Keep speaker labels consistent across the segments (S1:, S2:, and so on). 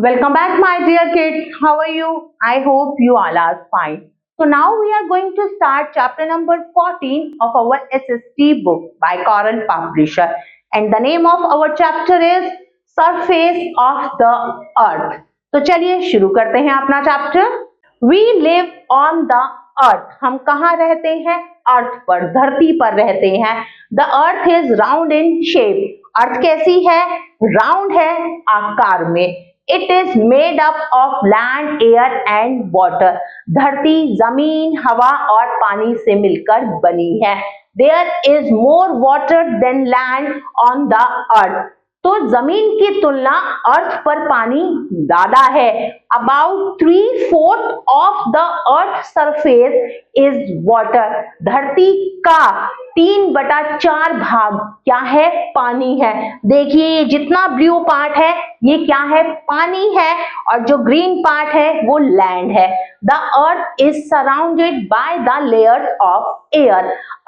S1: Welcome back, my dear kids. How are you? I hope you all are fine. So now we are going to start chapter number 14 of our SST book by Coral Publisher. And the name of our chapter is Surface of the Earth. तो चलिए शुरू करते हैं अपना chapter. We live on the earth. हम कहाँ रहते हैं? अर्थ पर, धरती पर रहते हैं. The earth is round in shape. अर्थ कैसी है? राउंड है आकार में. It is made up of land, air and water. धरती, जमीन, हवा और पानी से मिलकर बनी है. There is more water than land on the earth. तो जमीन की तुलना अर्थ पर पानी ज्यादा है. About 3/4 of the earth surface is water. धरती का 3/4 भाग क्या है? पानी है. देखिए ये जितना ब्लू पार्ट है ये क्या है? पानी है. और जो ग्रीन पार्ट है वो लैंड है. The earth is surrounded by the layers of air.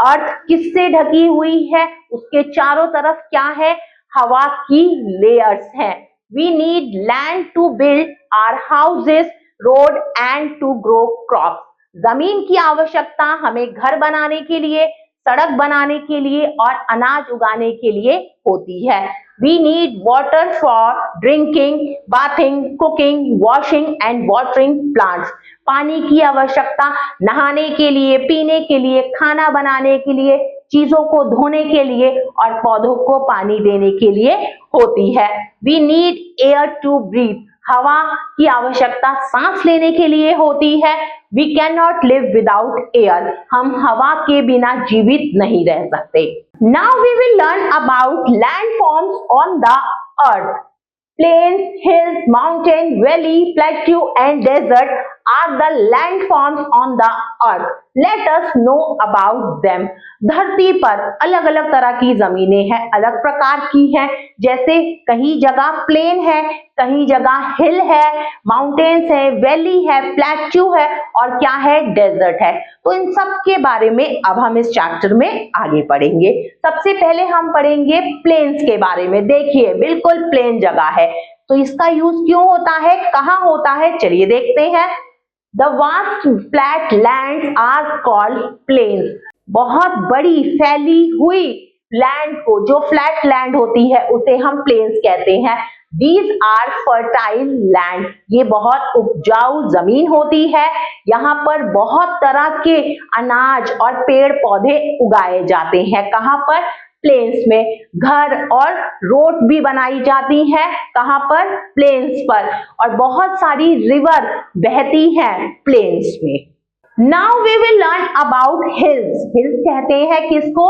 S1: अर्थ किससे ढकी हुई है? उसके चारों तरफ क्या है? हवा की लेयर्स हैं. We need land to build our houses, road and to grow crops. जमीन की आवश्यकता हमें घर बनाने के लिए, सड़क बनाने के लिए और अनाज उगाने के लिए होती है. We need water for drinking, bathing, cooking, washing and watering plants. पानी की आवश्यकता नहाने के लिए, पीने के लिए, खाना बनाने के लिए, चीजों को धोने के लिए और पौधों को पानी देने के लिए होती है. We need air to breathe. हवा की आवश्यकता सांस लेने के लिए होती है. We cannot live without air. हम हवा के बिना जीवित नहीं रह सकते. Now we will learn about landforms on the earth. Plains, hills, mountain, valley, plateau and desert are the landforms on the earth. Let us know about them. धरती पर अलग अलग तरह की जमीनें हैं, अलग प्रकार की हैं. जैसे कहीं जगह प्लेन है, कहीं जगह हिल है, माउंटेन्स है, वैली है, प्लेट्यू है और क्या है? डेजर्ट है. तो इन सब के बारे में अब हम इस चैप्टर में आगे पढ़ेंगे. सबसे पहले हम पढ़ेंगे प्लेन्स के बारे में. देखिए बिल्कुल प्लेन जगह है, तो इसका यूज क्यों होता है, कहाँ होता है, चलिए देखते हैं. The vast flat lands are called plains. बहुत बड़ी फैली हुई लैंड को, जो फ्लैट लैंड होती है उसे हम प्लेन्स कहते हैं. These are fertile land. ये बहुत उपजाऊ जमीन होती है. यहाँ पर बहुत तरह के अनाज और पेड़ पौधे उगाए जाते हैं. कहाँ पर? प्लेन्स में. घर और रोड भी बनाई जाती हैं. कहाँ पर? प्लेन्स पर. और बहुत सारी रिवर बहती हैं प्लेन्स में. Now we will learn about hills. Hills कहते हैं किसको?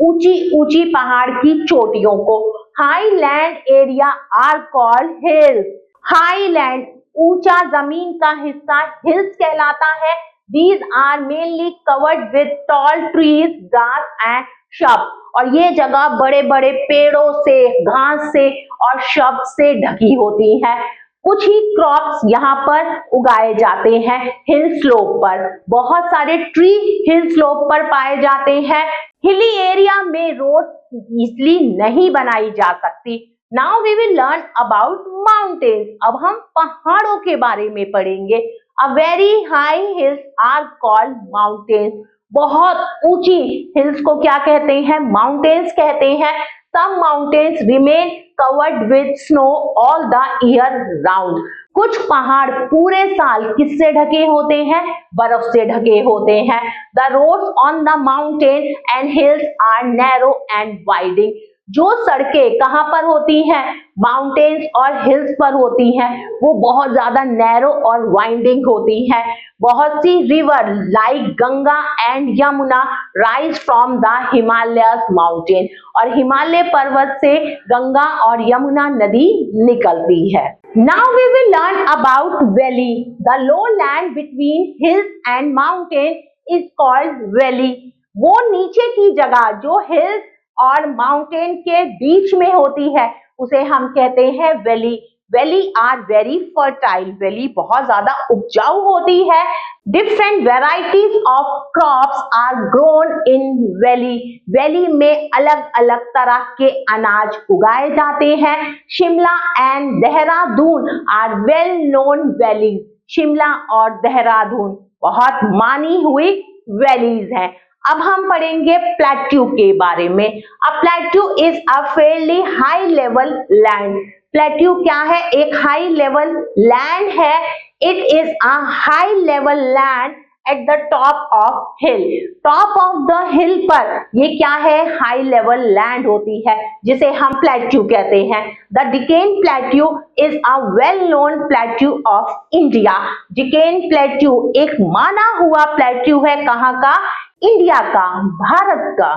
S1: ऊंची ऊंची पहाड़ की चोटियों को. Highland area are called hills. Highland ऊंचा जमीन का हिस्सा hills कहलाता है. These are mainly covered with tall trees, grass and shrubs. और ये जगह बड़े बड़े पेड़ों से, घास से और shrubs से ढकी होती है. कुछ ही क्रॉप्स यहाँ पर उगाए जाते हैं हिल स्लोप पर. बहुत सारे ट्री हिल स्लोप पर पाए जाते हैं. हिली एरिया में रोड इजीली नहीं बनाई जा सकती. Now we will learn about mountains. अब हम पहाड़ों के बारे में पढ़ेंगे. A very high hills are called mountains. बहुत ऊंची हिल्स को क्या कहते हैं? माउंटेन्स कहते हैं. Some mountains remain covered with snow all the year round. कुछ पहाड़ पूरे साल किससे ढके होते हैं? बर्फ से ढके होते हैं. The roads on the mountain and hills are narrow and winding. जो सड़कें कहाँ पर होती हैं? माउंटेन्स और हिल्स पर होती हैं, वो बहुत ज्यादा नैरो और वाइंडिंग होती हैं. बहुत सी river like Ganga and Yamuna rise from the Himalayas mountain. और हिमालय पर्वत से गंगा और यमुना नदी निकलती है. Now we will learn about valley. The low land between hills and mountain is called valley. वो नीचे की जगह जो हिल्स और माउंटेन के बीच में होती है उसे हम कहते हैं valley. Valley are very fertile, valley बहुत ज्यादा उपजाऊ होती है। Different varieties of crops are grown in valley, valley में अलग अलग तरह के अनाज उगाए जाते हैं। Shimla and Dehradun are well known valleys, Shimla और देहरादून बहुत मानी हुई वैलीज हैं। अब हम पढ़ेंगे प्लेट्यू के बारे में। A plateau is a fairly high level land, plateau क्या है? एक हाई लेवल लैंड है। It is a high level land at the top of hill, top of the hill पर ये क्या है? हाई लेवल लैंड होती है जिसे हम प्लेट्यू कहते हैं। The Deccan plateau is a well known plateau of India, Deccan plateau एक माना हुआ प्लेट्यू है, कहाँ का? इंडिया का, भारत का।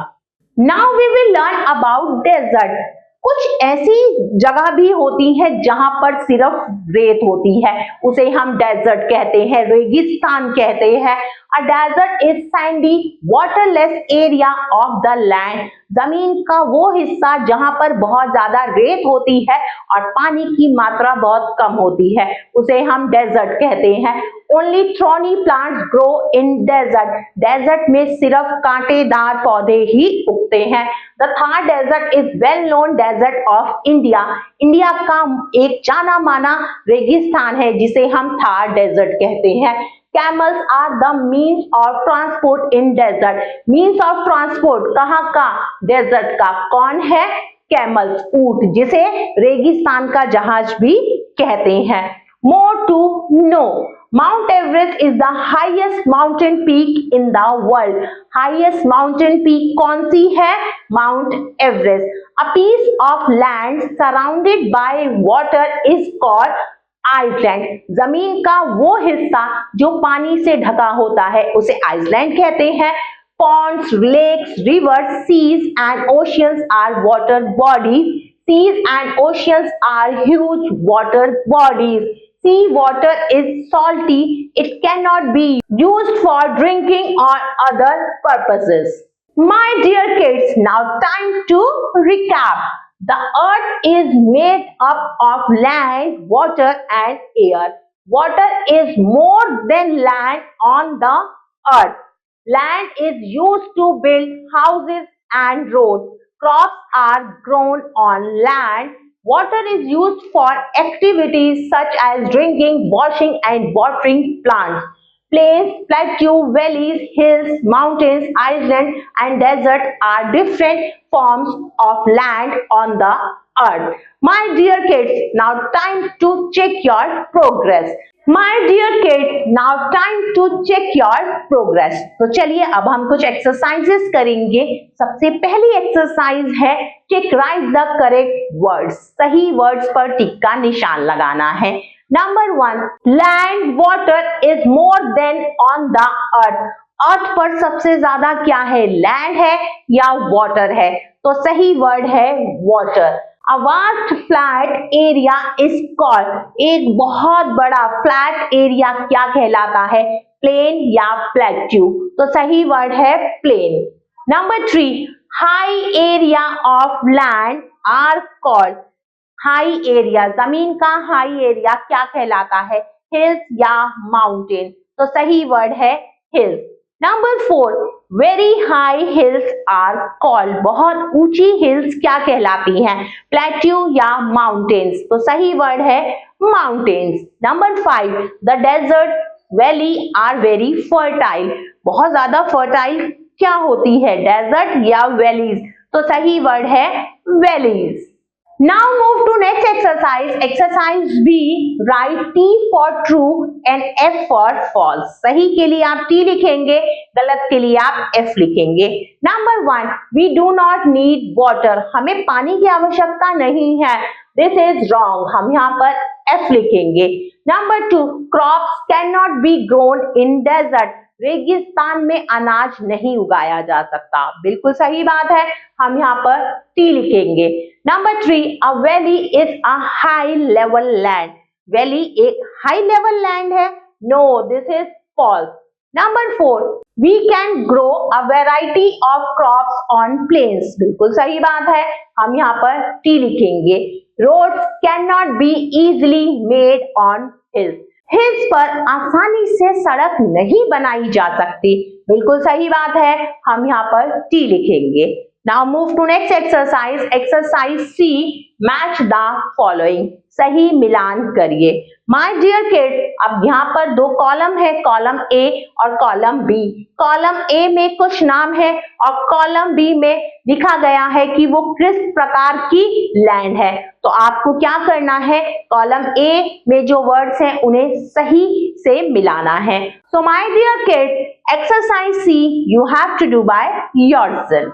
S1: Now we will learn about desert. कुछ ऐसी जगह भी होती है जहां पर सिर्फ रेत होती है, उसे हम डेजर्ट कहते हैं, रेगिस्तान कहते हैं। A desert is sandy waterless area of the land, जमीन का वो हिस्सा जहां पर बहुत ज्यादा रेत होती है और पानी की मात्रा बहुत कम होती है, उसे हम डेजर्ट कहते हैं। Only thorny plants grow in desert, desert में सिर्फ कांटेदार पौधे ही उगते हैं। The Thar desert is well known desert of India, India का एक जाना माना रेगिस्तान है जिसे हम थार डेजर्ट कहते हैं। Camels are the means of transport in desert, means of transport कहाँ का? डेजर्ट का। कौन है? कैमल्स, ऊंट, जिसे रेगिस्तान का जहाज भी कहते हैं। More to know, Mount Everest is the highest mountain peak in the world, highest mountain peak कौन सी है? Mount Everest. A piece of land surrounded by water is called island, जमीन का वो हिस्सा जो पानी से ढका होता है उसे आइसलैंड कहते हैं। Ponds, lakes, rivers, seas and oceans are water bodies, seas and oceans are huge water bodies. Sea water is salty, it cannot be used for drinking or other purposes. My dear kids, now time to recap. The earth is made up of land, water and air. Water is more than land on the earth. Land is used to build houses and roads. Crops are grown on land. Water is used for activities such as drinking, washing and watering plants. Plains, plateaux, valleys, hills, mountains, islands and desert are different forms of land on the earth. My dear kids, now time to check your progress. My dear kids, now time to check your progress. तो चलिए अब हम कुछ exercises करेंगे। सबसे पहली exercise है tick right the correct words, सही वर्ड्स पर टिक का निशान लगाना है। Number 1, land water is more than on the earth, earth पर सबसे ज्यादा क्या है? लैंड है या वाटर है? तो सही वर्ड है water. A vast flat area is called, एक बहुत बड़ा फ्लैट एरिया क्या कहलाता है? प्लेन या प्लेट्यू, तो सही वर्ड है plain. Number 3, high area of land are called, high area, जमीन का हाई एरिया क्या कहलाता है? हिल्स या माउंटेन, तो सही वर्ड है hills. Number 4, very high hills are called, बहुत ऊंची हिल्स क्या कहलाती हैं? प्लेट्यू या माउंटेन्स, तो सही वर्ड है mountains. Number 5, the desert valley are very fertile, बहुत ज्यादा फर्टाइल क्या होती है? डेजर्ट या वैलीज, तो सही वर्ड है valleys. Now move to next exercise. Exercise B. Write T for true and F for false. सही के लिए आप T लिखेंगे, गलत के लिए आप F लिखेंगे। Number 1. We do not need water. हमें पानी की आवश्यकता नहीं है। This is wrong. हम यहाँ पर F लिखेंगे। Number 2. Crops cannot be grown in desert. रेगिस्तान में अनाज नहीं उगाया जा सकता, बिल्कुल सही बात है, हम यहाँ पर टी लिखेंगे। Number 3, a valley is a high level land, valley एक हाई लेवल लैंड है। No, this is false. Number 4, we can grow a variety of crops on plains, बिल्कुल सही बात है, हम यहाँ पर टी लिखेंगे। Roads can not be easily made on hills. Hills पर आसानी से सड़क नहीं बनाई जा सकती। बिल्कुल सही बात है, हम यहाँ पर टी लिखेंगे। Now move to next exercise. Exercise C. Match the following. सही मिलान करिए। My dear kids, अब यहाँ पर दो कॉलम है, कॉलम A और कॉलम B। कॉलम A में कुछ नाम है और कॉलम B में लिखा गया है कि वो किस प्रकार की लैंड है। तो आपको क्या करना है, कॉलम A में जो वर्ड्स हैं उन्हें सही से मिलाना है। So my dear kids, exercise C you have to do by yourself.